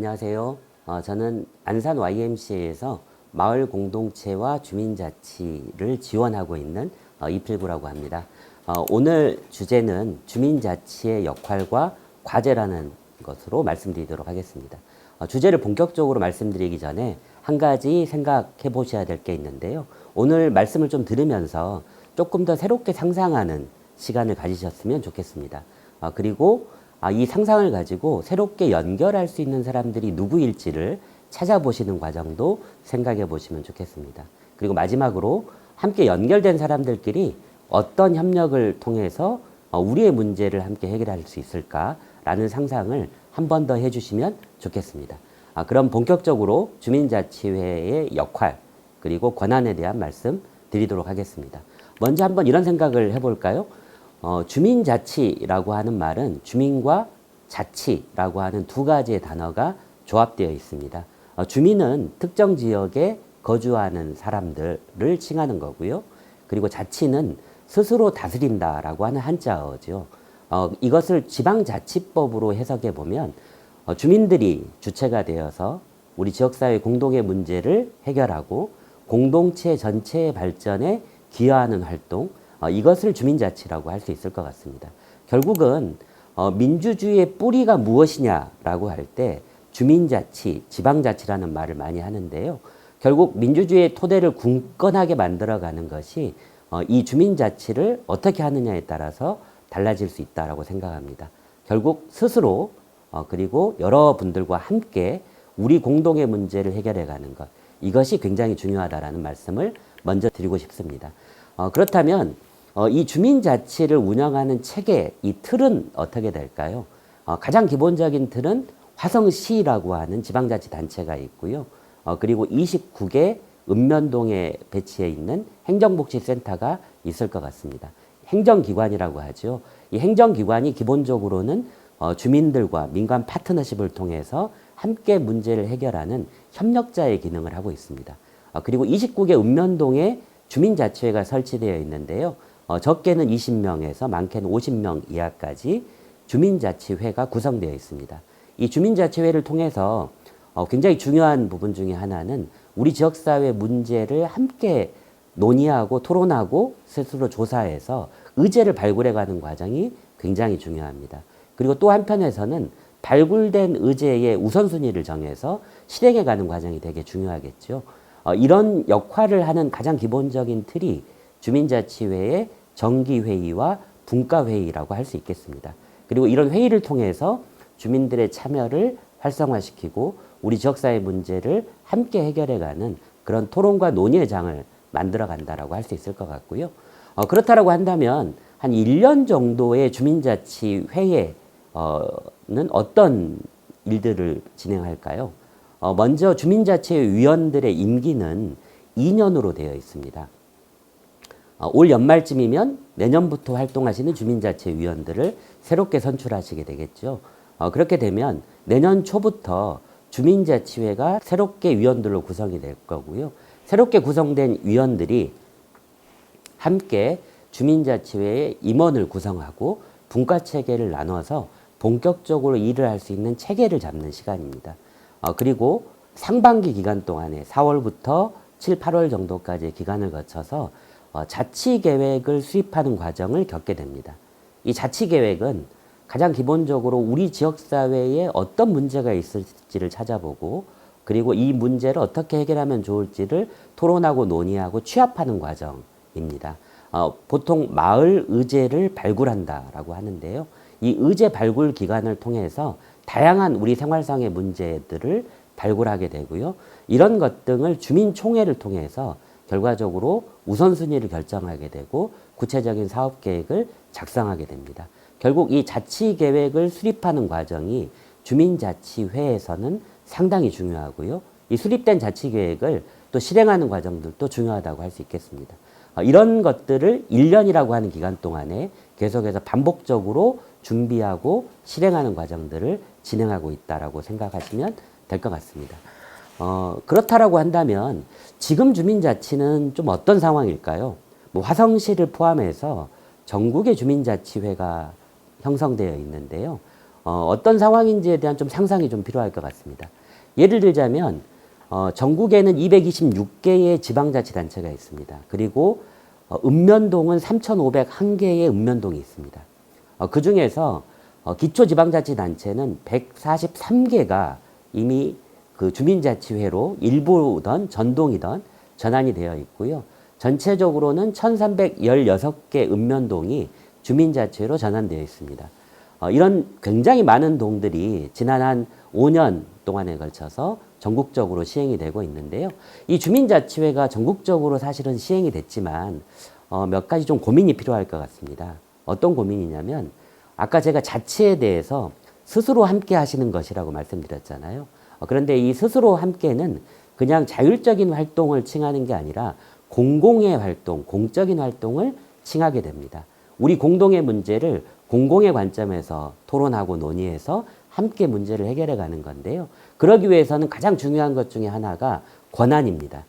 안녕하세요. 저는 안산 YMCA에서 마을 공동체와 주민자치를 지원하고 있는 이필구라고 합니다. 오늘 주제는 주민자치의 역할과 과제라는 것으로 말씀드리도록 하겠습니다. 주제를 본격적으로 말씀드리기 전에 한 가지 생각해 보셔야 될 게 있는데요. 오늘 말씀을 좀 들으면서 조금 더 새롭게 상상하는 시간을 가지셨으면 좋겠습니다. 그리고 이 상상을 가지고 새롭게 연결할 수 있는 사람들이 누구일지를 찾아보시는 과정도 생각해 보시면 좋겠습니다. 그리고 마지막으로 함께 연결된 사람들끼리 어떤 협력을 통해서 우리의 문제를 함께 해결할 수 있을까라는 상상을 한 번 더 해주시면 좋겠습니다. 그럼 본격적으로 주민자치회의 역할 그리고 권한에 대한 말씀 드리도록 하겠습니다. 먼저 한번 이런 생각을 해볼까요? 주민자치라고 하는 말은 주민과 자치라고 하는 두 가지의 단어가 조합되어 있습니다. 주민은 특정 지역에 거주하는 사람들을 칭하는 거고요. 그리고 자치는 스스로 다스린다라고 하는 한자어죠. 이것을 지방자치법으로 해석해 보면 주민들이 주체가 되어서 우리 지역사회 공동의 문제를 해결하고 공동체 전체의 발전에 기여하는 활동, 이것을 주민자치라고 할 수 있을 것 같습니다. 결국은 민주주의의 뿌리가 무엇이냐라고 할 때 주민자치, 지방자치라는 말을 많이 하는데요. 결국 민주주의의 토대를 굳건하게 만들어가는 것이 이 주민자치를 어떻게 하느냐에 따라서 달라질 수 있다고 생각합니다. 결국 스스로 그리고 여러분들과 함께 우리 공동의 문제를 해결해가는 것, 이것이 굉장히 중요하다라는 말씀을 먼저 드리고 싶습니다. 그렇다면 이 주민자치를 운영하는 체계, 이 틀은 어떻게 될까요? 가장 기본적인 틀은 화성시라고 하는 지방자치단체가 있고요. 그리고 29개 읍면동에 배치해 있는 행정복지센터가 있을 것 같습니다. 행정기관이라고 하죠. 이 행정기관이 기본적으로는 주민들과 민간 파트너십을 통해서 함께 문제를 해결하는 협력자의 기능을 하고 있습니다. 그리고 29개 읍면동에 주민자치회가 설치되어 있는데요. 적게는 20명에서 많게는 50명 이하까지 주민자치회가 구성되어 있습니다. 이 주민자치회를 통해서 굉장히 중요한 부분 중에 하나는 우리 지역사회 문제를 함께 논의하고 토론하고 스스로 조사해서 의제를 발굴해가는 과정이 굉장히 중요합니다. 그리고 또 한편에서는 발굴된 의제의 우선순위를 정해서 실행해가는 과정이 되게 중요하겠죠. 이런 역할을 하는 가장 기본적인 틀이 주민자치회의 정기회의와 분과회의라고 할 수 있겠습니다. 그리고 이런 회의를 통해서 주민들의 참여를 활성화시키고 우리 지역사회 문제를 함께 해결해가는 그런 토론과 논의의 장을 만들어간다라고 할 수 있을 것 같고요. 그렇다라고 한다면 한 1년 정도의 주민자치회의는 어떤 일들을 진행할까요? 먼저 주민자치회 위원들의 임기는 2년으로 되어 있습니다. 올 연말쯤이면 내년부터 활동하시는 주민자치회 위원들을 새롭게 선출하시게 되겠죠. 그렇게 되면 내년 초부터 주민자치회가 새롭게 위원들로 구성이 될 거고요. 새롭게 구성된 위원들이 함께 주민자치회의 임원을 구성하고 분과체계를 나눠서 본격적으로 일을 할 수 있는 체계를 잡는 시간입니다. 그리고 상반기 기간 동안에 4월부터 7, 8월 정도까지의 기간을 거쳐서 자치계획을 수립하는 과정을 겪게 됩니다. 이 자치계획은 가장 기본적으로 우리 지역사회에 어떤 문제가 있을지를 찾아보고 그리고 이 문제를 어떻게 해결하면 좋을지를 토론하고 논의하고 취합하는 과정입니다. 보통 마을 의제를 발굴한다라고 하는데요. 이 의제 발굴 기간을 통해서 다양한 우리 생활상의 문제들을 발굴하게 되고요. 이런 것 등을 주민총회를 통해서 결과적으로 우선순위를 결정하게 되고 구체적인 사업계획을 작성하게 됩니다. 결국 이 자치계획을 수립하는 과정이 주민자치회에서는 상당히 중요하고요. 이 수립된 자치계획을 또 실행하는 과정들도 중요하다고 할 수 있겠습니다. 이런 것들을 1년이라고 하는 기간 동안에 계속해서 반복적으로 준비하고 실행하는 과정들을 진행하고 있다라고 생각하시면 될 것 같습니다. 그렇다라고 한다면 지금 주민자치는 좀 어떤 상황일까요? 화성시를 포함해서 전국의 주민자치회가 형성되어 있는데요. 어떤 상황인지에 대한 좀 상상이 좀 필요할 것 같습니다. 예를 들자면 전국에는 226개의 지방자치단체가 있습니다. 그리고 읍면동은 3,501개의 읍면동이 있습니다. 그 중에서 기초지방자치단체는 143개가 이미 그 주민자치회로 일부든 전동이든 전환이 되어 있고요. 전체적으로는 1,316개 읍면동이 주민자치회로 전환되어 있습니다. 이런 굉장히 많은 동들이 지난 한 5년 동안에 걸쳐서 전국적으로 시행이 되고 있는데요. 이 주민자치회가 전국적으로 사실은 시행이 됐지만 몇 가지 좀 고민이 필요할 것 같습니다. 어떤 고민이냐면 아까 제가 자치에 대해서 스스로 함께 하시는 것이라고 말씀드렸잖아요. 그런데 이 스스로 함께는 그냥 자율적인 활동을 칭하는 게 아니라 공공의 활동, 공적인 활동을 칭하게 됩니다. 우리 공동의 문제를 공공의 관점에서 토론하고 논의해서 함께 문제를 해결해 가는 건데요. 그러기 위해서는 가장 중요한 것 중에 하나가 권한입니다.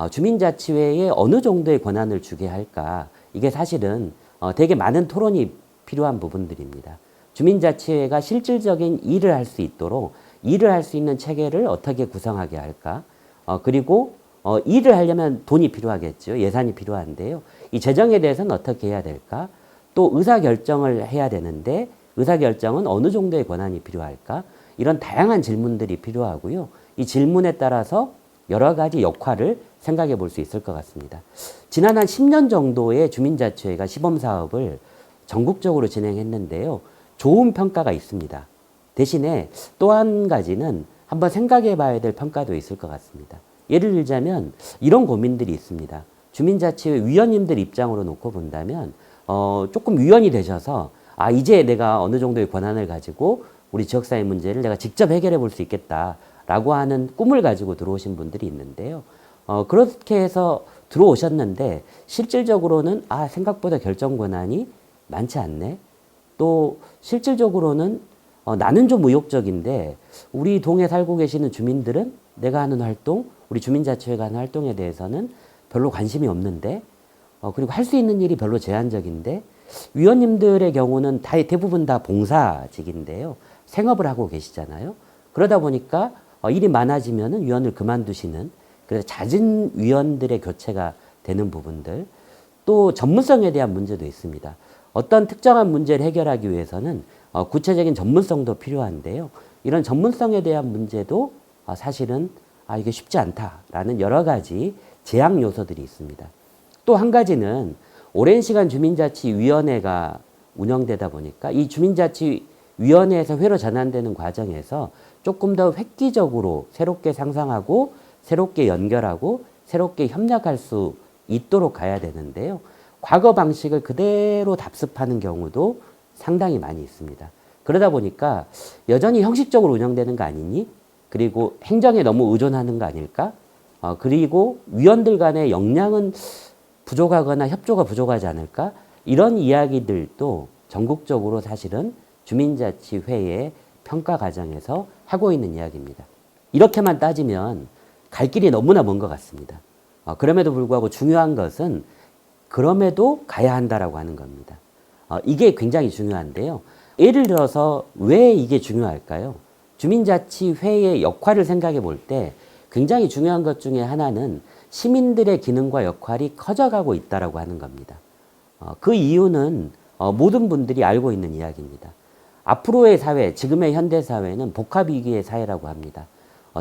주민자치회에 어느 정도의 권한을 주게 할까? 이게 사실은 되게 많은 토론이 필요한 부분들입니다. 주민자치회가 실질적인 일을 할 수 있도록 일을 할 수 있는 체계를 어떻게 구성하게 할까? 그리고 일을 하려면 돈이 필요하겠죠. 예산이 필요한데요. 이 재정에 대해서는 어떻게 해야 될까? 또 의사결정을 해야 되는데 의사결정은 어느 정도의 권한이 필요할까? 이런 다양한 질문들이 필요하고요. 이 질문에 따라서 여러 가지 역할을 생각해 볼 수 있을 것 같습니다. 지난 한 10년 정도의 주민자치회가 시범사업을 전국적으로 진행했는데요. 좋은 평가가 있습니다. 대신에 또 한 가지는 한번 생각해 봐야 될 평가도 있을 것 같습니다. 예를 들자면 이런 고민들이 있습니다. 주민자치회 위원님들 입장으로 놓고 본다면 조금 위원이 되셔서 이제 내가 어느 정도의 권한을 가지고 우리 지역사회 문제를 내가 직접 해결해 볼 수 있겠다라고 하는 꿈을 가지고 들어오신 분들이 있는데요. 그렇게 해서 들어오셨는데 실질적으로는 생각보다 결정 권한이 많지 않네. 또 실질적으로는 나는 좀 의욕적인데 우리 동에 살고 계시는 주민들은 내가 하는 활동, 우리 주민자치회가 하는 활동에 대해서는 별로 관심이 없는데 그리고 할 수 있는 일이 별로 제한적인데 위원님들의 경우는 대부분 다 봉사직인데요. 생업을 하고 계시잖아요. 그러다 보니까 일이 많아지면 위원을 그만두시는 그래서 잦은 위원들의 교체가 되는 부분들 또 전문성에 대한 문제도 있습니다. 어떤 특정한 문제를 해결하기 위해서는 구체적인 전문성도 필요한데요. 이런 전문성에 대한 문제도 사실은 이게 쉽지 않다라는 여러 가지 제약 요소들이 있습니다. 또 한 가지는 오랜 시간 주민자치위원회가 운영되다 보니까 이 주민자치위원회에서 회로 전환되는 과정에서 조금 더 획기적으로 새롭게 상상하고 새롭게 연결하고 새롭게 협력할 수 있도록 가야 되는데요. 과거 방식을 그대로 답습하는 경우도 상당히 많이 있습니다. 그러다 보니까 여전히 형식적으로 운영되는 거 아니니? 그리고 행정에 너무 의존하는 거 아닐까? 그리고 위원들 간의 역량은 부족하거나 협조가 부족하지 않을까? 이런 이야기들도 전국적으로 사실은 주민자치회의 평가 과정에서 하고 있는 이야기입니다. 이렇게만 따지면 갈 길이 너무나 먼 것 같습니다. 그럼에도 불구하고 중요한 것은 그럼에도 가야 한다라고 하는 겁니다. 이게 굉장히 중요한데요. 예를 들어서 왜 이게 중요할까요? 주민자치회의 역할을 생각해 볼 때 굉장히 중요한 것 중에 하나는 시민들의 기능과 역할이 커져가고 있다라고 하는 겁니다. 그 이유는 모든 분들이 알고 있는 이야기입니다. 앞으로의 사회, 지금의 현대 사회는 복합위기의 사회라고 합니다.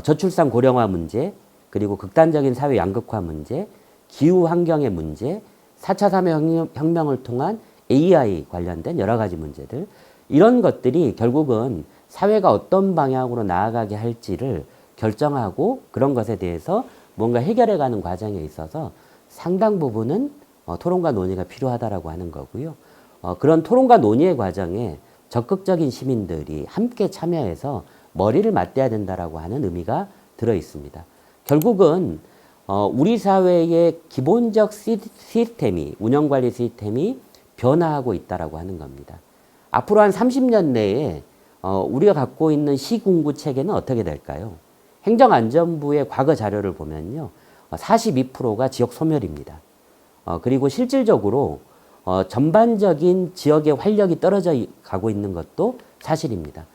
저출산 고령화 문제, 그리고 극단적인 사회 양극화 문제, 기후 환경의 문제, 4차 산업혁명을 통한 AI 관련된 여러 가지 문제들, 이런 것들이 결국은 사회가 어떤 방향으로 나아가게 할지를 결정하고 그런 것에 대해서 뭔가 해결해가는 과정에 있어서 상당 부분은 토론과 논의가 필요하다라고 하는 거고요. 그런 토론과 논의의 과정에 적극적인 시민들이 함께 참여해서 머리를 맞대야 된다라고 하는 의미가 들어 있습니다. 결국은 우리 사회의 기본적 시스템이 운영관리 시스템이 변화하고 있다라고 하는 겁니다. 앞으로 한 30년 내에 우리가 갖고 있는 시군구 체계는 어떻게 될까요? 행정안전부의 과거 자료를 보면요. 42%가 지역 소멸입니다. 그리고 실질적으로 전반적인 지역의 활력이 떨어져 가고 있는 것도 사실입니다.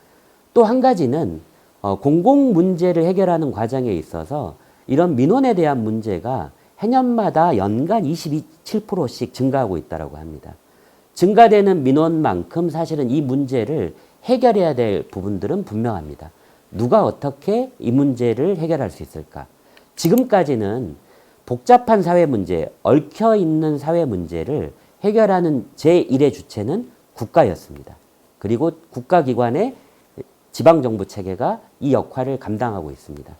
또 한 가지는 공공 문제를 해결하는 과정에 있어서 이런 민원에 대한 문제가 해년마다 연간 27%씩 증가하고 있다고 합니다. 증가되는 민원만큼 사실은 이 문제를 해결해야 될 부분들은 분명합니다. 누가 어떻게 이 문제를 해결할 수 있을까? 지금까지는 복잡한 사회 문제, 얽혀있는 사회 문제를 해결하는 제1의 주체는 국가였습니다. 그리고 국가기관의 지방정부 체계가 이 역할을 감당하고 있습니다.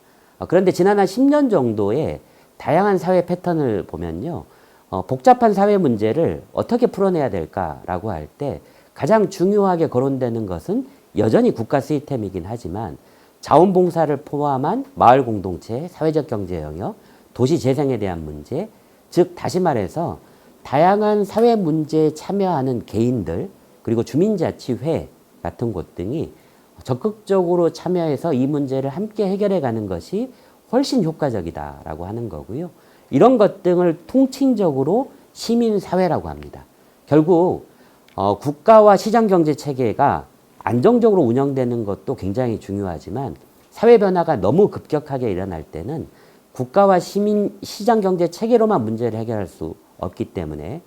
그런데 지난 한 10년 정도의 다양한 사회 패턴을 보면요. 복잡한 사회 문제를 어떻게 풀어내야 될까라고 할 때 가장 중요하게 거론되는 것은 여전히 국가 시스템이긴 하지만 자원봉사를 포함한 마을 공동체, 사회적 경제 영역, 도시 재생에 대한 문제, 즉 다시 말해서 다양한 사회 문제에 참여하는 개인들 그리고 주민자치회 같은 곳 등이 적극적으로 참여해서 이 문제를 함께 해결해 가는 것이 훨씬 효과적이다라고 하는 거고요. 이런 것 등을 통칭적으로 시민사회라고 합니다. 결국 국가와 시장경제 체계가 안정적으로 운영되는 것도 굉장히 중요하지만 사회 변화가 너무 급격하게 일어날 때는 국가와 시장경제 체계로만 문제를 해결할 수 없기 때문에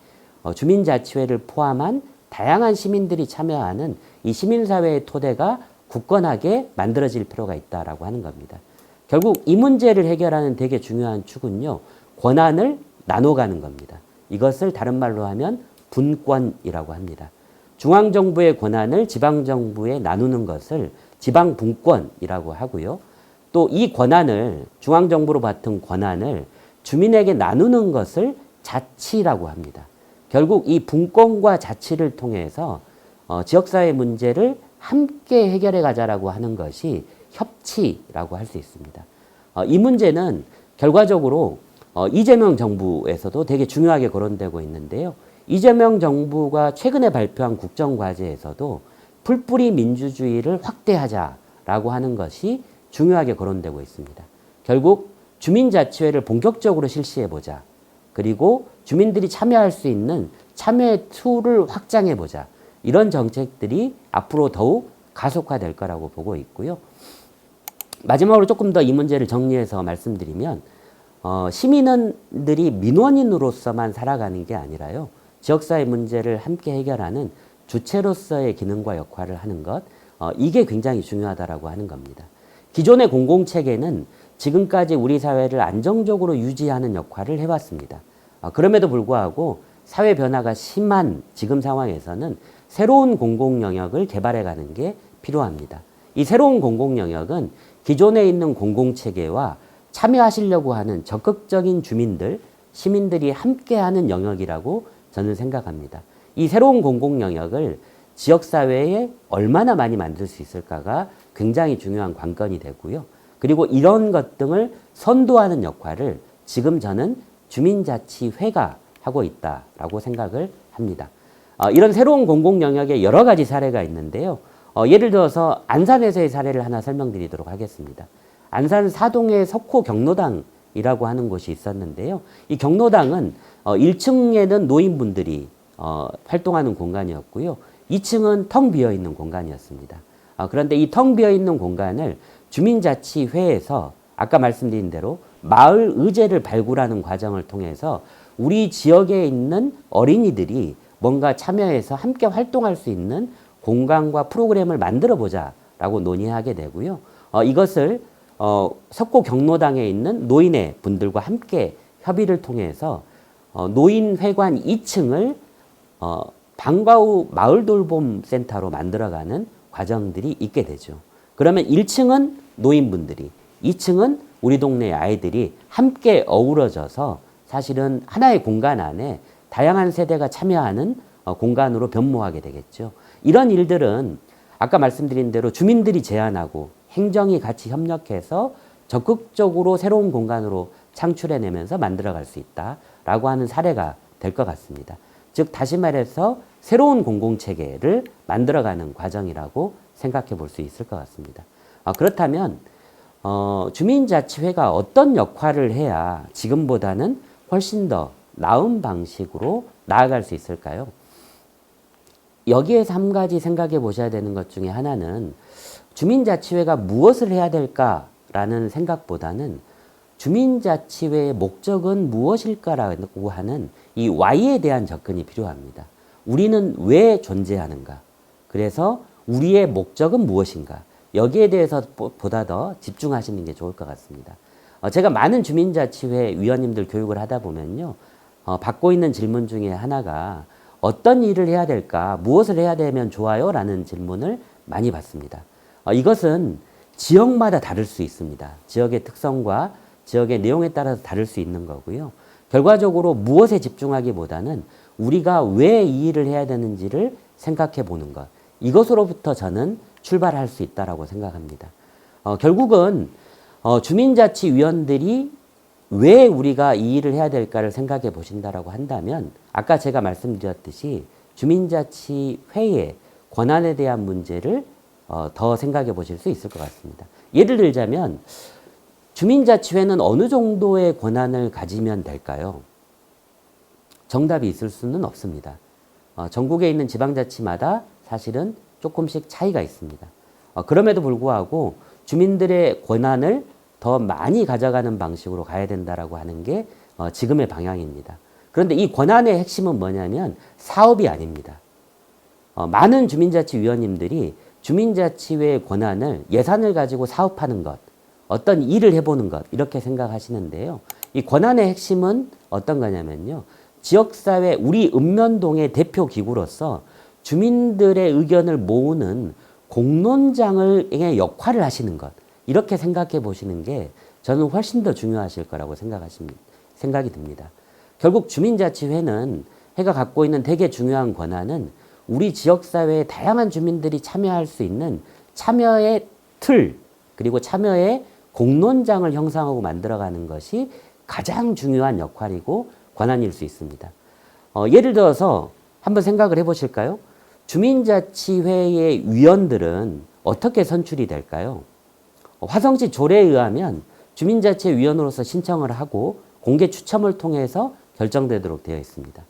주민자치회를 포함한 다양한 시민들이 참여하는 이 시민사회의 토대가 굳건하게 만들어질 필요가 있다라고 하는 겁니다. 결국 이 문제를 해결하는 되게 중요한 축은요, 권한을 나눠가는 겁니다. 이것을 다른 말로 하면 분권이라고 합니다. 중앙정부의 권한을 지방정부에 나누는 것을 지방분권이라고 하고요. 또 이 권한을, 중앙정부로 받은 권한을 주민에게 나누는 것을 자치라고 합니다. 결국 이 분권과 자치를 통해서 지역사회 문제를 함께 해결해 가자라고 하는 것이 협치라고 할 수 있습니다. 이 문제는 결과적으로 이재명 정부에서도 되게 중요하게 거론되고 있는데요. 이재명 정부가 최근에 발표한 국정과제에서도 풀뿌리 민주주의를 확대하자라고 하는 것이 중요하게 거론되고 있습니다. 결국 주민자치회를 본격적으로 실시해보자. 그리고 주민들이 참여할 수 있는 참여의 툴을 확장해보자. 이런 정책들이 앞으로 더욱 가속화될 거라고 보고 있고요. 마지막으로 조금 더 이 문제를 정리해서 말씀드리면 시민들이 민원인으로서만 살아가는 게 아니라요. 지역사회 문제를 함께 해결하는 주체로서의 기능과 역할을 하는 것, 이게 굉장히 중요하다라고 하는 겁니다. 기존의 공공체계는 지금까지 우리 사회를 안정적으로 유지하는 역할을 해왔습니다. 그럼에도 불구하고 사회 변화가 심한 지금 상황에서는 새로운 공공영역을 개발해가는 게 필요합니다. 이 새로운 공공영역은 기존에 있는 공공체계와 참여하시려고 하는 적극적인 주민들, 시민들이 함께하는 영역이라고 저는 생각합니다. 이 새로운 공공영역을 지역사회에 얼마나 많이 만들 수 있을까가 굉장히 중요한 관건이 되고요. 그리고 이런 것 등을 선도하는 역할을 지금 저는 주민자치회가 하고 있다라고 생각을 합니다. 이런 새로운 공공영역에 여러 가지 사례가 있는데요. 예를 들어서 안산에서의 사례를 하나 설명드리도록 하겠습니다. 안산 사동의 석호 경로당이라고 하는 곳이 있었는데요. 이 경로당은 1층에는 노인분들이 활동하는 공간이었고요. 2층은 텅 비어있는 공간이었습니다. 그런데 이 텅 비어있는 공간을 주민자치회에서 아까 말씀드린 대로 마을 의제를 발굴하는 과정을 통해서 우리 지역에 있는 어린이들이 뭔가 참여해서 함께 활동할 수 있는 공간과 프로그램을 만들어 보자라고 논의하게 되고요. 이것을 석고 경로당에 있는 노인의 분들과 함께 협의를 통해서 노인회관 2층을 방과 후 마을 돌봄 센터로 만들어가는 과정들이 있게 되죠. 그러면 1층은 노인분들이, 2층은 우리 동네 아이들이 함께 어우러져서 사실은 하나의 공간 안에 다양한 세대가 참여하는 공간으로 변모하게 되겠죠. 이런 일들은 아까 말씀드린 대로 주민들이 제안하고 행정이 같이 협력해서 적극적으로 새로운 공간으로 창출해내면서 만들어갈 수 있다라고 하는 사례가 될 것 같습니다. 즉 다시 말해서 새로운 공공체계를 만들어가는 과정이라고 생각해 볼 수 있을 것 같습니다. 그렇다면 주민자치회가 어떤 역할을 해야 지금보다는 훨씬 더 나은 방식으로 나아갈 수 있을까요? 여기에서 한 가지 생각해 보셔야 되는 것 중에 하나는 주민자치회가 무엇을 해야 될까라는 생각보다는 주민자치회의 목적은 무엇일까라고 하는 이 Y에 대한 접근이 필요합니다. 우리는 왜 존재하는가? 그래서 우리의 목적은 무엇인가? 여기에 대해서 보다 더 집중하시는 게 좋을 것 같습니다. 제가 많은 주민자치회 위원님들 교육을 하다 보면요. 받고 있는 질문 중에 하나가 어떤 일을 해야 될까? 무엇을 해야 되면 좋아요? 라는 질문을 많이 받습니다. 이것은 지역마다 다를 수 있습니다. 지역의 특성과 지역의 내용에 따라서 다를 수 있는 거고요. 결과적으로 무엇에 집중하기보다는 우리가 왜 이 일을 해야 되는지를 생각해 보는 것. 이것으로부터 저는 출발할 수 있다고 생각합니다. 결국은 주민자치위원들이 왜 우리가 이 일을 해야 될까를 생각해 보신다라고 한다면 아까 제가 말씀드렸듯이 주민자치회의 권한에 대한 문제를 더 생각해 보실 수 있을 것 같습니다. 예를 들자면 주민자치회는 어느 정도의 권한을 가지면 될까요? 정답이 있을 수는 없습니다. 전국에 있는 지방자치마다 사실은 조금씩 차이가 있습니다. 그럼에도 불구하고 주민들의 권한을 더 많이 가져가는 방식으로 가야 된다라고 하는 게 지금의 방향입니다. 그런데 이 권한의 핵심은 뭐냐면 사업이 아닙니다. 많은 주민자치위원님들이 주민자치회의 권한을 예산을 가지고 사업하는 것, 어떤 일을 해보는 것 이렇게 생각하시는데요. 이 권한의 핵심은 어떤 거냐면요. 지역사회 우리 읍면동의 대표 기구로서 주민들의 의견을 모으는 공론장의 역할을 하시는 것 이렇게 생각해 보시는 게 저는 훨씬 더 중요하실 거라고 생각이 듭니다. 결국 주민자치회는 해가 갖고 있는 되게 중요한 권한은 우리 지역사회의 다양한 주민들이 참여할 수 있는 참여의 틀 그리고 참여의 공론장을 형성하고 만들어가는 것이 가장 중요한 역할이고 권한일 수 있습니다. 예를 들어서 한번 생각을 해보실까요? 주민자치회의 위원들은 어떻게 선출이 될까요? 화성시 조례에 의하면 주민자치위원으로서 신청을 하고 공개 추첨을 통해서 결정되도록 되어 있습니다.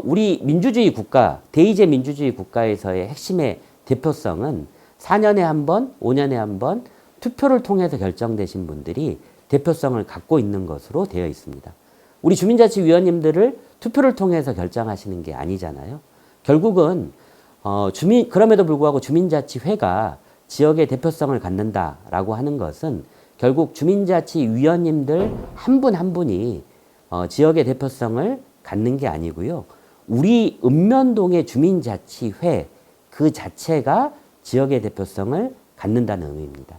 우리 민주주의 국가, 대의제 민주주의 국가에서의 핵심의 대표성은 4년에 한 번, 5년에 한 번 투표를 통해서 결정되신 분들이 대표성을 갖고 있는 것으로 되어 있습니다. 우리 주민자치위원님들을 투표를 통해서 결정하시는 게 아니잖아요. 결국은 그럼에도 불구하고 주민자치회가 지역의 대표성을 갖는다라고 하는 것은 결국 주민자치위원님들 한 분 한 분이 지역의 대표성을 갖는 게 아니고요. 우리 읍면동의 주민자치회 그 자체가 지역의 대표성을 갖는다는 의미입니다.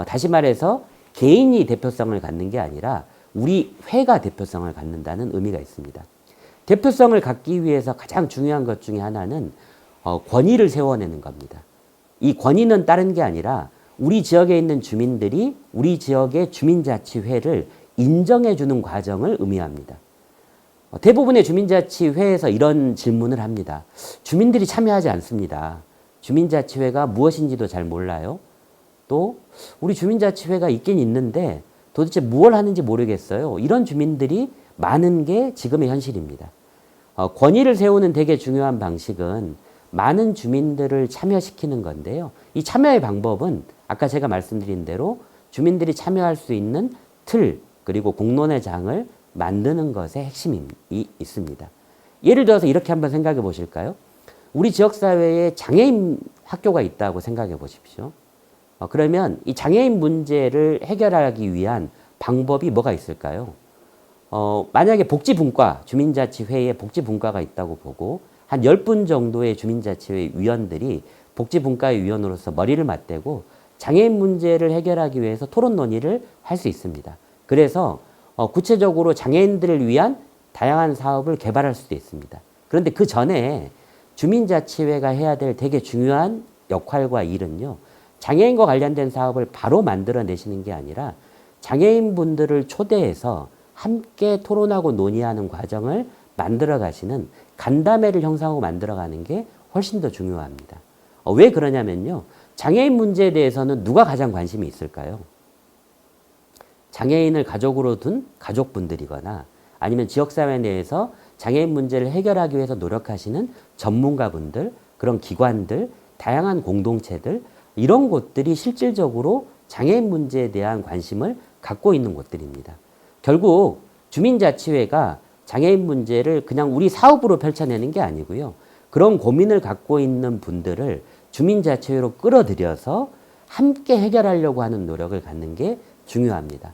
다시 말해서 개인이 대표성을 갖는 게 아니라 우리 회가 대표성을 갖는다는 의미가 있습니다. 대표성을 갖기 위해서 가장 중요한 것 중에 하나는 권위를 세워내는 겁니다. 이 권위는 다른 게 아니라 우리 지역에 있는 주민들이 우리 지역의 주민자치회를 인정해주는 과정을 의미합니다. 대부분의 주민자치회에서 이런 질문을 합니다. 주민들이 참여하지 않습니다. 주민자치회가 무엇인지도 잘 몰라요. 또 우리 주민자치회가 있긴 있는데 도대체 무엇을 하는지 모르겠어요. 이런 주민들이 많은 게 지금의 현실입니다. 권위를 세우는 되게 중요한 방식은 많은 주민들을 참여시키는 건데요. 이 참여의 방법은 아까 제가 말씀드린 대로 주민들이 참여할 수 있는 틀 그리고 공론의 장을 만드는 것에 핵심이 있습니다. 예를 들어서 이렇게 한번 생각해 보실까요? 우리 지역사회에 장애인 학교가 있다고 생각해 보십시오. 그러면 이 장애인 문제를 해결하기 위한 방법이 뭐가 있을까요? 만약에 복지분과, 주민자치회에 복지분과가 있다고 보고 한 10분 정도의 주민자치회 위원들이 복지분과의 위원으로서 머리를 맞대고 장애인 문제를 해결하기 위해서 토론 논의를 할 수 있습니다. 그래서 구체적으로 장애인들을 위한 다양한 사업을 개발할 수도 있습니다. 그런데 그 전에 주민자치회가 해야 될 되게 중요한 역할과 일은요. 장애인과 관련된 사업을 바로 만들어내시는 게 아니라 장애인분들을 초대해서 함께 토론하고 논의하는 과정을 만들어 가시는 간담회를 형성하고 만들어 가는 게 훨씬 더 중요합니다. 왜 그러냐면요. 장애인 문제에 대해서는 누가 가장 관심이 있을까요? 장애인을 가족으로 둔 가족분들이거나 아니면 지역사회 내에서 장애인 문제를 해결하기 위해서 노력하시는 전문가분들, 그런 기관들, 다양한 공동체들, 이런 곳들이 실질적으로 장애인 문제에 대한 관심을 갖고 있는 곳들입니다. 결국 주민자치회가 장애인 문제를 그냥 우리 사업으로 펼쳐내는 게 아니고요. 그런 고민을 갖고 있는 분들을 주민자치회로 끌어들여서 함께 해결하려고 하는 노력을 갖는 게 중요합니다.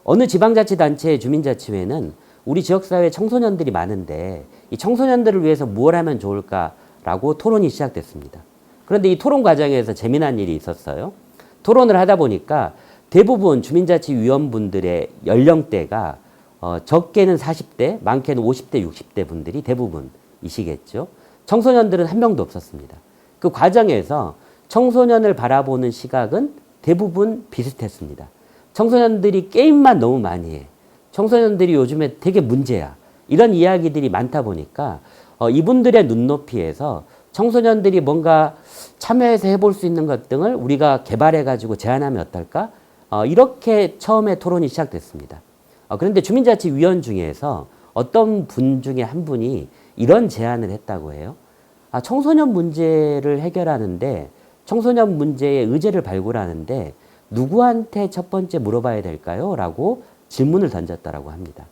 어느 지방자치단체의 주민자치회는 우리 지역사회 청소년들이 많은데 이 청소년들을 위해서 무엇을 하면 좋을까라고 토론이 시작됐습니다. 그런데 이 토론 과정에서 재미난 일이 있었어요. 토론을 하다 보니까 대부분 주민자치위원분들의 연령대가 적게는 40대, 많게는 50대, 60대 분들이 대부분이시겠죠. 청소년들은 한 명도 없었습니다. 그 과정에서 청소년을 바라보는 시각은 대부분 비슷했습니다. 청소년들이 게임만 너무 많이 해. 청소년들이 요즘에 되게 문제야. 이런 이야기들이 많다 보니까 이분들의 눈높이에서 청소년들이 뭔가 참여해서 해볼 수 있는 것 등을 우리가 개발해가지고 제안하면 어떨까? 이렇게 처음에 토론이 시작됐습니다. 그런데 주민자치위원 중에서 어떤 분 중에 한 분이 이런 제안을 했다고 해요. 청소년 문제를 해결하는데 청소년 문제의 의제를 발굴하는데 누구한테 첫 번째 물어봐야 될까요? 라고 질문을 던졌다라고 합니다.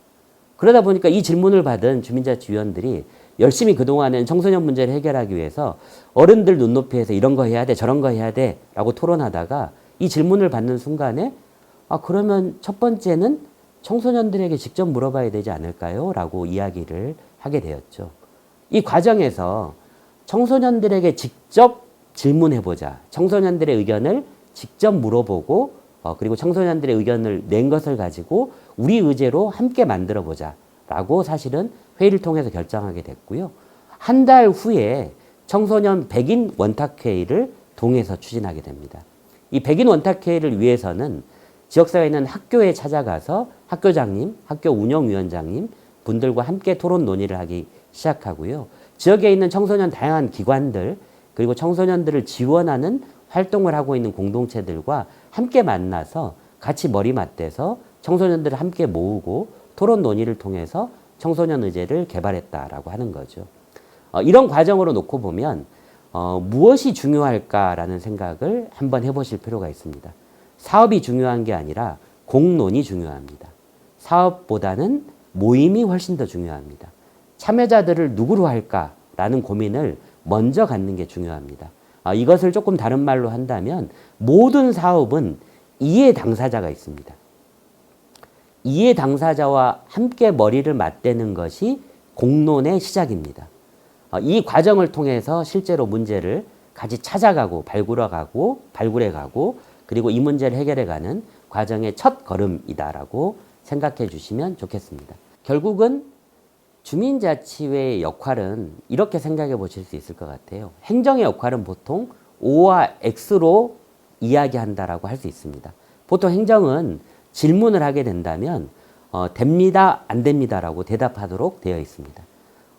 그러다 보니까 이 질문을 받은 주민자치위원들이 열심히 그동안은 청소년 문제를 해결하기 위해서 어른들 눈높이에서 이런 거 해야 돼, 저런 거 해야 돼 라고 토론하다가 이 질문을 받는 순간에 그러면 첫 번째는 청소년들에게 직접 물어봐야 되지 않을까요? 라고 이야기를 하게 되었죠. 이 과정에서 청소년들에게 직접 질문해보자. 청소년들의 의견을 직접 물어보고 그리고 청소년들의 의견을 낸 것을 가지고 우리 의제로 함께 만들어보자 라고 사실은 회의를 통해서 결정하게 됐고요. 한 달 후에 청소년 100인 원탁회의를 동해서 추진하게 됩니다. 이 100인 원탁회의를 위해서는 지역사회에 있는 학교에 찾아가서 학교장님, 학교 운영위원장님 분들과 함께 토론 논의를 하기 시작하고요. 지역에 있는 청소년 다양한 기관들 그리고 청소년들을 지원하는 활동을 하고 있는 공동체들과 함께 만나서 같이 머리 맞대서 청소년들을 함께 모으고 토론 논의를 통해서 청소년 의제를 개발했다라고 하는 거죠. 이런 과정으로 놓고 보면 무엇이 중요할까라는 생각을 한번 해보실 필요가 있습니다. 사업이 중요한 게 아니라 공론이 중요합니다. 사업보다는 모임이 훨씬 더 중요합니다. 참여자들을 누구로 할까라는 고민을 먼저 갖는 게 중요합니다. 이것을 조금 다른 말로 한다면 모든 사업은 이해 당사자가 있습니다. 이해 당사자와 함께 머리를 맞대는 것이 공론의 시작입니다. 이 과정을 통해서 실제로 문제를 같이 찾아가고 발굴해가고 그리고 이 문제를 해결해가는 과정의 첫 걸음이다라고 생각해 주시면 좋겠습니다. 결국은 주민자치회의 역할은 이렇게 생각해 보실 수 있을 것 같아요. 행정의 역할은 보통 O와 X로 이야기한다라고 할 수 있습니다. 보통 행정은 질문을 하게 된다면 됩니다, 안 됩니다라고 대답하도록 되어 있습니다.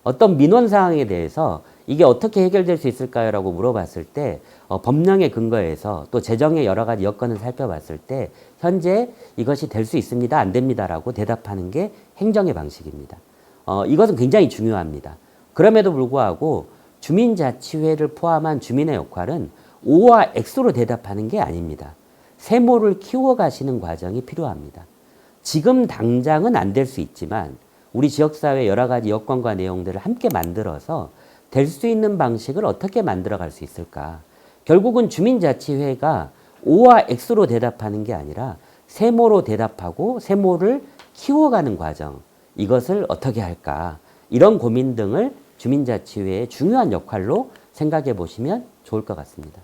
어떤 민원 사항에 대해서 이게 어떻게 해결될 수 있을까요? 라고 물어봤을 때 법령에 근거해서 또 재정의 여러 가지 여건을 살펴봤을 때 현재 이것이 될 수 있습니다, 안 됩니다라고 대답하는 게 행정의 방식입니다. 이것은 굉장히 중요합니다. 그럼에도 불구하고 주민자치회를 포함한 주민의 역할은 O와 X로 대답하는 게 아닙니다. 세모를 키워가시는 과정이 필요합니다. 지금 당장은 안 될 수 있지만 우리 지역사회 여러 가지 여건과 내용들을 함께 만들어서 될 수 있는 방식을 어떻게 만들어갈 수 있을까? 결국은 주민자치회가 O와 X로 대답하는 게 아니라 세모로 대답하고 세모를 키워가는 과정, 이것을 어떻게 할까? 이런 고민 등을 주민자치회의 중요한 역할로 생각해 보시면 좋을 것 같습니다.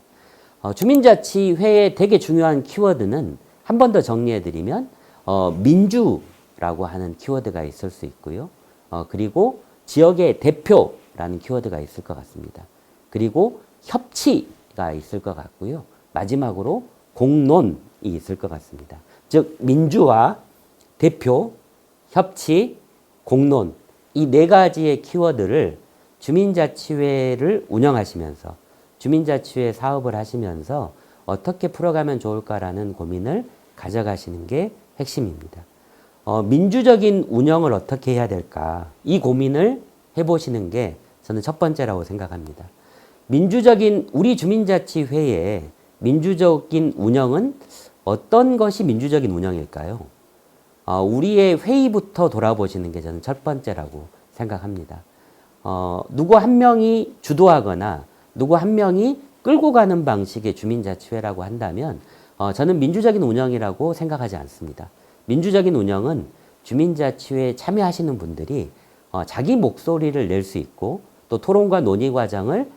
주민자치회의 되게 중요한 키워드는 한 번 더 정리해 드리면 민주라고 하는 키워드가 있을 수 있고요. 그리고 지역의 대표라는 키워드가 있을 것 같습니다. 그리고 협치가 있을 것 같고요. 마지막으로 공론이 있을 것 같습니다. 즉 민주와 대표, 협치, 공론 이 네 가지의 키워드를 주민자치회를 운영하시면서 주민자치회 사업을 하시면서 어떻게 풀어가면 좋을까라는 고민을 가져가시는 게 핵심입니다. 민주적인 운영을 어떻게 해야 될까? 이 고민을 해보시는 게 저는 첫 번째라고 생각합니다. 민주적인 우리 주민자치회에 민주적인 운영은 어떤 것이 민주적인 운영일까요? 우리의 회의부터 돌아보시는 게 저는 첫 번째라고 생각합니다. 누구 한 명이 주도하거나 누구 한 명이 끌고 가는 방식의 주민자치회라고 한다면 저는 민주적인 운영이라고 생각하지 않습니다. 민주적인 운영은 주민자치회에 참여하시는 분들이 자기 목소리를 낼 수 있고 또 토론과 논의 과정을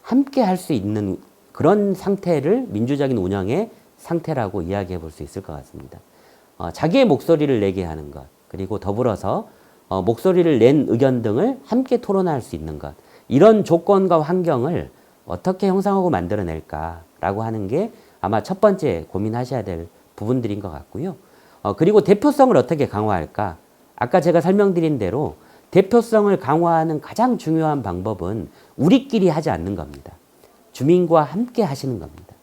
함께 할 수 있는 그런 상태를 민주적인 운영의 상태라고 이야기해 볼 수 있을 것 같습니다. 자기의 목소리를 내게 하는 것, 그리고 더불어서 목소리를 낸 의견 등을 함께 토론할 수 있는 것, 이런 조건과 환경을 어떻게 형성하고 만들어낼까라고 하는 게 아마 첫 번째 고민하셔야 될 부분들인 것 같고요. 그리고 대표성을 어떻게 강화할까? 아까 제가 설명드린 대로 대표성을 강화하는 가장 중요한 방법은 우리끼리 하지 않는 겁니다. 주민과 함께 하시는 겁니다.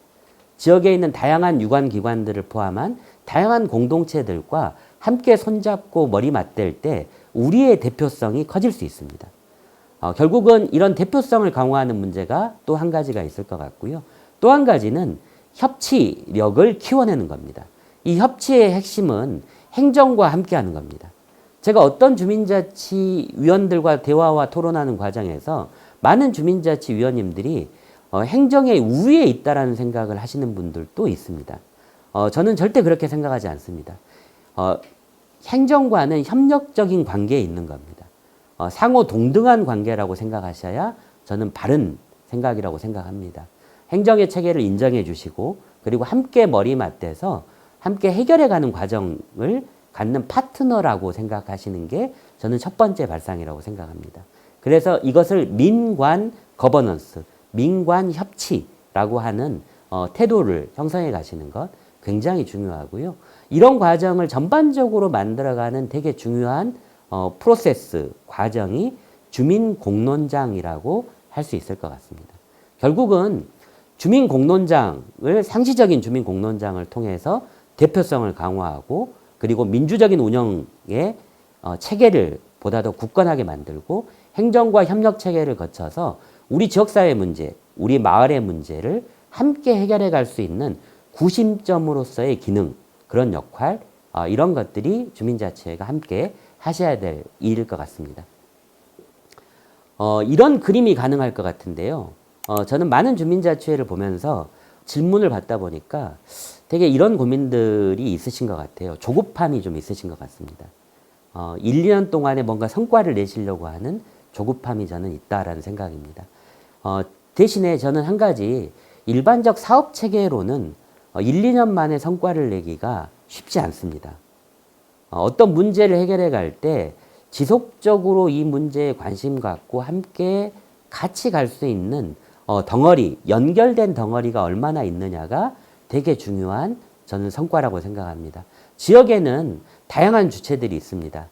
지역에 있는 다양한 유관기관들을 포함한 다양한 공동체들과 함께 손잡고 머리 맞댈 때 우리의 대표성이 커질 수 있습니다. 결국은 이런 대표성을 강화하는 문제가 또 한 가지가 있을 것 같고요. 또 한 가지는 협치력을 키워내는 겁니다. 이 협치의 핵심은 행정과 함께하는 겁니다. 제가 어떤 주민자치위원들과 대화와 토론하는 과정에서 많은 주민자치위원님들이 행정의 우위에 있다라는 생각을 하시는 분들도 있습니다. 저는 절대 그렇게 생각하지 않습니다. 행정과는 협력적인 관계에 있는 겁니다. 상호 동등한 관계라고 생각하셔야 저는 바른 생각이라고 생각합니다. 행정의 체계를 인정해 주시고 그리고 함께 머리 맞대서 함께 해결해가는 과정을 갖는 파트너라고 생각하시는 게 저는 첫 번째 발상이라고 생각합니다. 그래서 이것을 민관 거버넌스, 민관 협치라고 하는 태도를 형성해 가시는 것 굉장히 중요하고요. 이런 과정을 전반적으로 만들어가는 되게 중요한 프로세스, 과정이 주민공론장이라고 할 수 있을 것 같습니다. 결국은 주민공론장을 상시적인 주민공론장을 통해서 대표성을 강화하고 그리고 민주적인 운영의 체계를 보다 더 굳건하게 만들고 행정과 협력 체계를 거쳐서 우리 지역사회 문제, 우리 마을의 문제를 함께 해결해 갈 수 있는 구심점으로서의 기능, 그런 역할, 이런 것들이 주민자치회가 함께 하셔야 될 일일 것 같습니다. 이런 그림이 가능할 것 같은데요. 저는 많은 주민자치회를 보면서 질문을 받다 보니까 되게 이런 고민들이 있으신 것 같아요. 조급함이 좀 있으신 것 같습니다. 1, 2년 동안에 뭔가 성과를 내시려고 하는 조급함이 저는 있다라는 생각입니다. 대신에 저는 한 가지 일반적 사업 체계로는 1, 2년 만에 성과를 내기가 쉽지 않습니다. 어떤 문제를 해결해 갈 때 지속적으로 이 문제에 관심 갖고 함께 같이 갈 수 있는 덩어리, 연결된 덩어리가 얼마나 있느냐가 되게 중요한 저는 성과라고 생각합니다. 지역에는 다양한 주체들이 있습니다.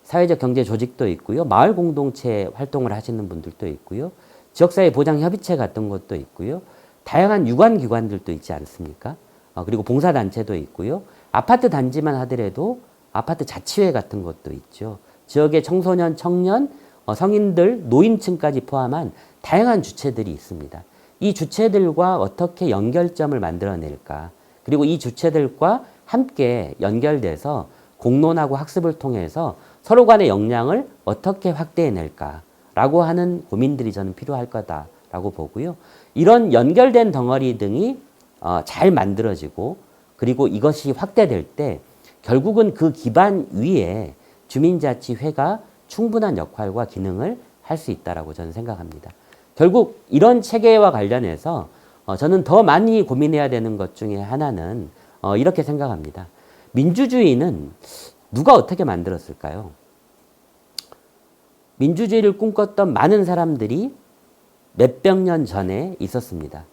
사회적 경제 조직도 있고요. 마을 공동체 활동을 하시는 분들도 있고요. 지역사회 보장협의체 같은 것도 있고요. 다양한 유관기관들도 있지 않습니까? 그리고 봉사단체도 있고요. 아파트 단지만 하더라도 아파트 자치회 같은 것도 있죠. 지역의 청소년, 청년, 성인들, 노인층까지 포함한 다양한 주체들이 있습니다. 이 주체들과 어떻게 연결점을 만들어낼까? 그리고 이 주체들과 함께 연결돼서 공론하고 학습을 통해서 서로 간의 역량을 어떻게 확대해낼까라고 하는 고민들이 저는 필요할 거다라고 보고요. 이런 연결된 덩어리 등이 잘 만들어지고 그리고 이것이 확대될 때 결국은 그 기반 위에 주민자치회가 충분한 역할과 기능을 할 수 있다라고 저는 생각합니다. 결국 이런 체계와 관련해서 저는 더 많이 고민해야 되는 것 중에 하나는 이렇게 생각합니다. 민주주의는 누가 어떻게 만들었을까요? 민주주의를 꿈꿨던 많은 사람들이 몇백 년 전에 있었습니다.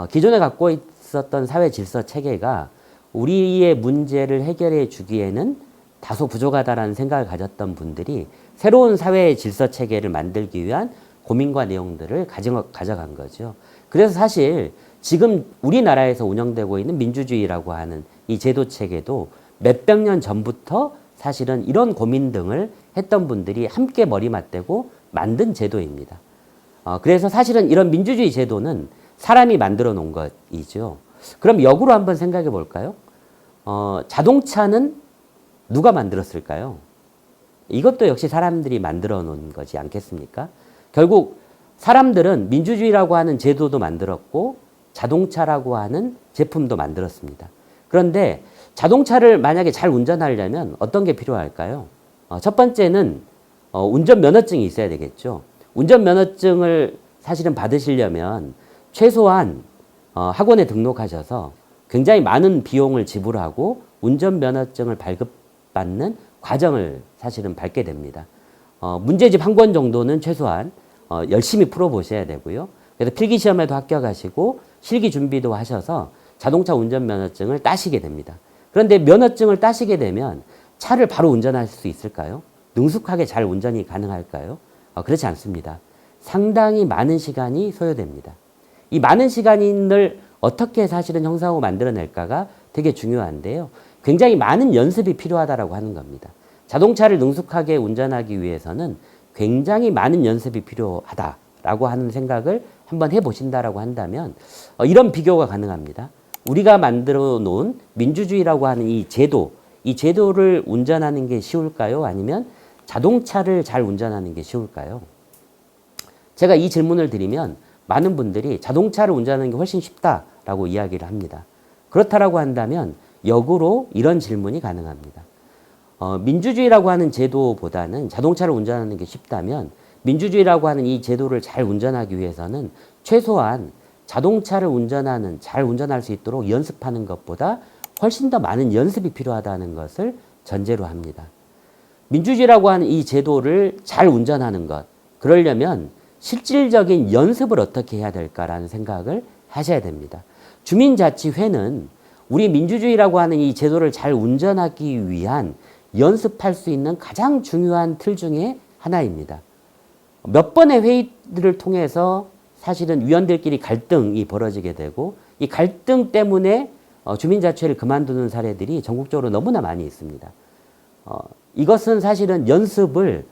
기존에 갖고 있었던 사회 질서 체계가 우리의 문제를 해결해 주기에는 다소 부족하다라는 생각을 가졌던 분들이 새로운 사회 질서 체계를 만들기 위한 고민과 내용들을 가져간 거죠. 그래서 사실 지금 우리나라에서 운영되고 있는 민주주의라고 하는 이 제도 체계도 몇백 년 전부터 사실은 이런 고민 등을 했던 분들이 함께 머리 맞대고 만든 제도입니다. 그래서 사실은 이런 민주주의 제도는 사람이 만들어 놓은 것이죠. 그럼 역으로 한번 생각해 볼까요? 자동차는 누가 만들었을까요? 이것도 역시 사람들이 만들어 놓은 거지 않겠습니까? 결국 사람들은 민주주의라고 하는 제도도 만들었고 자동차라고 하는 제품도 만들었습니다. 그런데 자동차를 만약에 잘 운전하려면 어떤 게 필요할까요? 첫 번째는 운전면허증이 있어야 되겠죠. 운전면허증을 사실은 받으시려면 최소한 학원에 등록하셔서 굉장히 많은 비용을 지불하고 운전면허증을 발급받는 과정을 사실은 밟게 됩니다. 문제집 한 권 정도는 최소한 열심히 풀어보셔야 되고요. 그래서 필기시험에도 합격하시고 실기 준비도 하셔서 자동차 운전면허증을 따시게 됩니다. 그런데 면허증을 따시게 되면 차를 바로 운전할 수 있을까요? 능숙하게 잘 운전이 가능할까요? 그렇지 않습니다. 상당히 많은 시간이 소요됩니다. 이 많은 시간을 어떻게 사실은 형성하고 만들어낼까가 되게 중요한데요. 굉장히 많은 연습이 필요하다고 하는 겁니다. 자동차를 능숙하게 운전하기 위해서는 굉장히 많은 연습이 필요하다라고 하는 생각을 한번 해보신다라고 한다면 이런 비교가 가능합니다. 우리가 만들어 놓은 민주주의라고 하는 이 제도를 운전하는 게 쉬울까요? 아니면 자동차를 잘 운전하는 게 쉬울까요? 제가 이 질문을 드리면 많은 분들이 자동차를 운전하는 게 훨씬 쉽다라고 이야기를 합니다. 그렇다라고 한다면 역으로 이런 질문이 가능합니다. 민주주의라고 하는 제도보다는 자동차를 운전하는 게 쉽다면 민주주의라고 하는 이 제도를 잘 운전하기 위해서는 최소한 자동차를 잘 운전할 수 있도록 연습하는 것보다 훨씬 더 많은 연습이 필요하다는 것을 전제로 합니다. 민주주의라고 하는 이 제도를 잘 운전하는 것, 그러려면 실질적인 연습을 어떻게 해야 될까라는 생각을 하셔야 됩니다. 주민자치회는 우리 민주주의라고 하는 이 제도를 잘 운전하기 위한 연습할 수 있는 가장 중요한 틀 중에 하나입니다. 몇 번의 회의들을 통해서 사실은 위원들끼리 갈등이 벌어지게 되고 이 갈등 때문에 주민자치회를 그만두는 사례들이 전국적으로 너무나 많이 있습니다. 이것은 사실은 연습이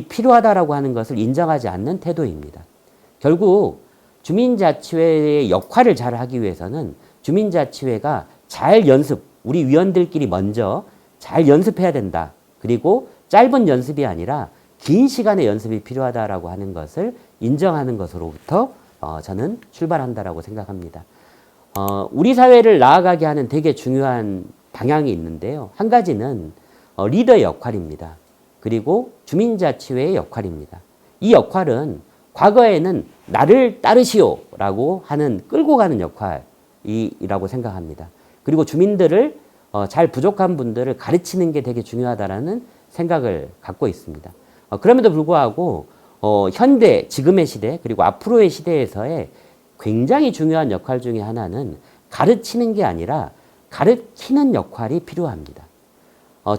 필요하다라고 하는 것을 인정하지 않는 태도입니다. 결국 주민자치회의 역할을 잘 하기 위해서는 주민자치회가 우리 위원들끼리 먼저 잘 연습해야 된다. 그리고 짧은 연습이 아니라 긴 시간의 연습이 필요하다라고 하는 것을 인정하는 것으로부터 저는 출발한다라고 생각합니다. 우리 사회를 나아가게 하는 되게 중요한 방향이 있는데요. 한 가지는 리더의 역할입니다. 그리고 주민자치회의 역할입니다. 이 역할은 과거에는 나를 따르시오라고 하는 끌고 가는 역할이라고 생각합니다. 그리고 주민들을 잘 부족한 분들을 가르치는 게 되게 중요하다라는 생각을 갖고 있습니다. 그럼에도 불구하고 현대, 지금의 시대 그리고 앞으로의 시대에서의 굉장히 중요한 역할 중에 하나는 가르치는 게 아니라 가르치는 역할이 필요합니다.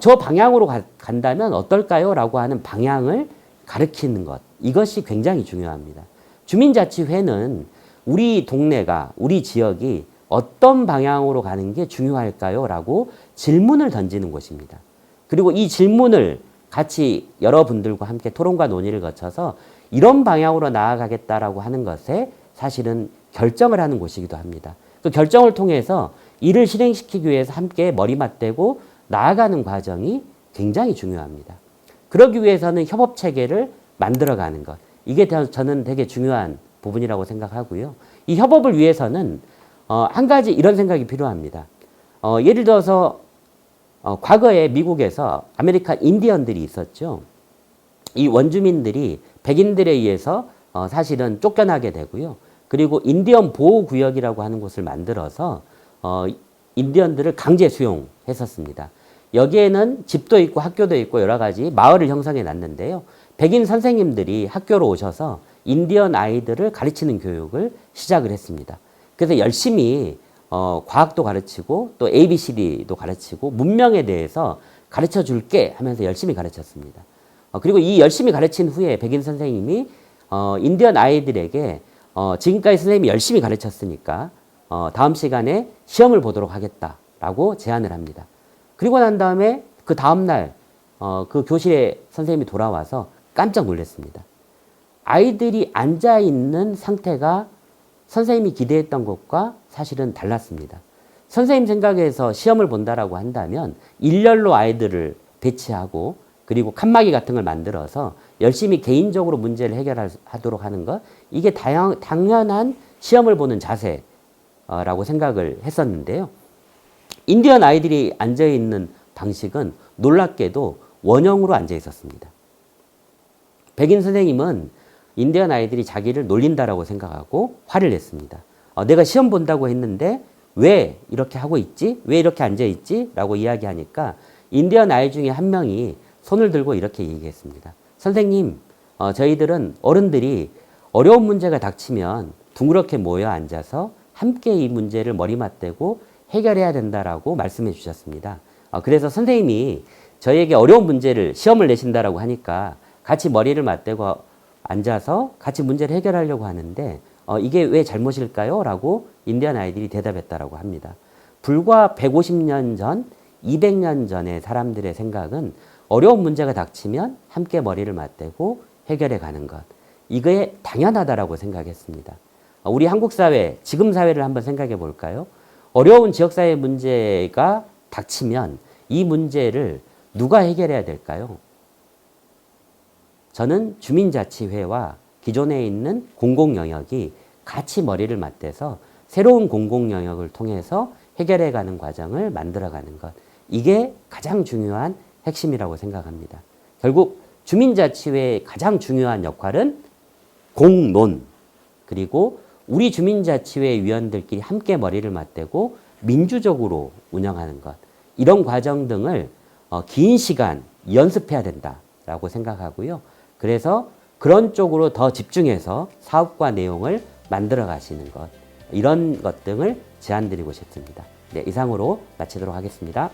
저 방향으로 간다면 어떨까요? 라고 하는 방향을 가르치는 것. 이것이 굉장히 중요합니다. 주민자치회는 우리 동네가, 우리 지역이 어떤 방향으로 가는 게 중요할까요? 라고 질문을 던지는 곳입니다. 그리고 이 질문을 같이 여러분들과 함께 토론과 논의를 거쳐서 이런 방향으로 나아가겠다라고 하는 것에 사실은 결정을 하는 곳이기도 합니다. 그 결정을 통해서 이를 실행시키기 위해서 함께 머리 맞대고 나아가는 과정이 굉장히 중요합니다. 그러기 위해서는 협업체계를 만들어가는 것. 이게 저는 되게 중요한 부분이라고 생각하고요. 이 협업을 위해서는 한 가지 이런 생각이 필요합니다. 예를 들어서 과거에 미국에서 아메리칸 인디언들이 있었죠. 이 원주민들이 백인들에 의해서 사실은 쫓겨나게 되고요. 그리고 인디언 보호구역이라고 하는 곳을 만들어서 인디언들을 강제 수용했었습니다. 여기에는 집도 있고 학교도 있고 여러 가지 마을을 형성해 놨는데요. 백인 선생님들이 학교로 오셔서 인디언 아이들을 가르치는 교육을 시작을 했습니다. 그래서 열심히 과학도 가르치고 또 ABCD도 가르치고 문명에 대해서 가르쳐 줄게 하면서 열심히 가르쳤습니다. 그리고 이 열심히 가르친 후에 백인 선생님이 인디언 아이들에게 지금까지 선생님이 열심히 가르쳤으니까 다음 시간에 시험을 보도록 하겠다라고 제안을 합니다. 그리고 난 다음에 그 다음날 그 교실에 선생님이 돌아와서 깜짝 놀랐습니다. 아이들이 앉아있는 상태가 선생님이 기대했던 것과 사실은 달랐습니다. 선생님 생각에서 시험을 본다라고 한다면 일렬로 아이들을 배치하고 그리고 칸막이 같은 걸 만들어서 열심히 개인적으로 문제를 해결하도록 하는 것, 이게 당연한 시험을 보는 자세라고 생각을 했었는데요. 인디언 아이들이 앉아있는 방식은 놀랍게도 원형으로 앉아 있었습니다. 백인 선생님은 인디언 아이들이 자기를 놀린다라고 생각하고 화를 냈습니다. 내가 시험 본다고 했는데 왜 이렇게 하고 있지? 왜 이렇게 앉아 있지? 라고 이야기하니까 인디언 아이 중에 한 명이 손을 들고 이렇게 얘기했습니다. 선생님, 저희들은 어른들이 어려운 문제가 닥치면 둥그렇게 모여 앉아서 함께 이 문제를 머리 맞대고 해결해야 된다라고 말씀해 주셨습니다. 그래서 선생님이 저희에게 어려운 문제를 시험을 내신다라고 하니까 같이 머리를 맞대고 앉아서 같이 문제를 해결하려고 하는데 이게 왜 잘못일까요? 라고 인디언 아이들이 대답했다라고 합니다. 불과 150년 전, 200년 전의 사람들의 생각은 어려운 문제가 닥치면 함께 머리를 맞대고 해결해 가는 것. 이게 당연하다라고 생각했습니다. 우리 한국 사회, 지금 사회를 한번 생각해 볼까요? 어려운 지역사회 문제가 닥치면 이 문제를 누가 해결해야 될까요? 저는 주민자치회와 기존에 있는 공공영역이 같이 머리를 맞대서 새로운 공공영역을 통해서 해결해가는 과정을 만들어가는 것. 이게 가장 중요한 핵심이라고 생각합니다. 결국 주민자치회의 가장 중요한 역할은 공론, 그리고 우리 주민자치회 위원들끼리 함께 머리를 맞대고 민주적으로 운영하는 것. 이런 과정 등을 긴 시간 연습해야 된다라고 생각하고요. 그래서 그런 쪽으로 더 집중해서 사업과 내용을 만들어 가시는 것, 이런 것 등을 제안드리고 싶습니다. 네, 이상으로 마치도록 하겠습니다.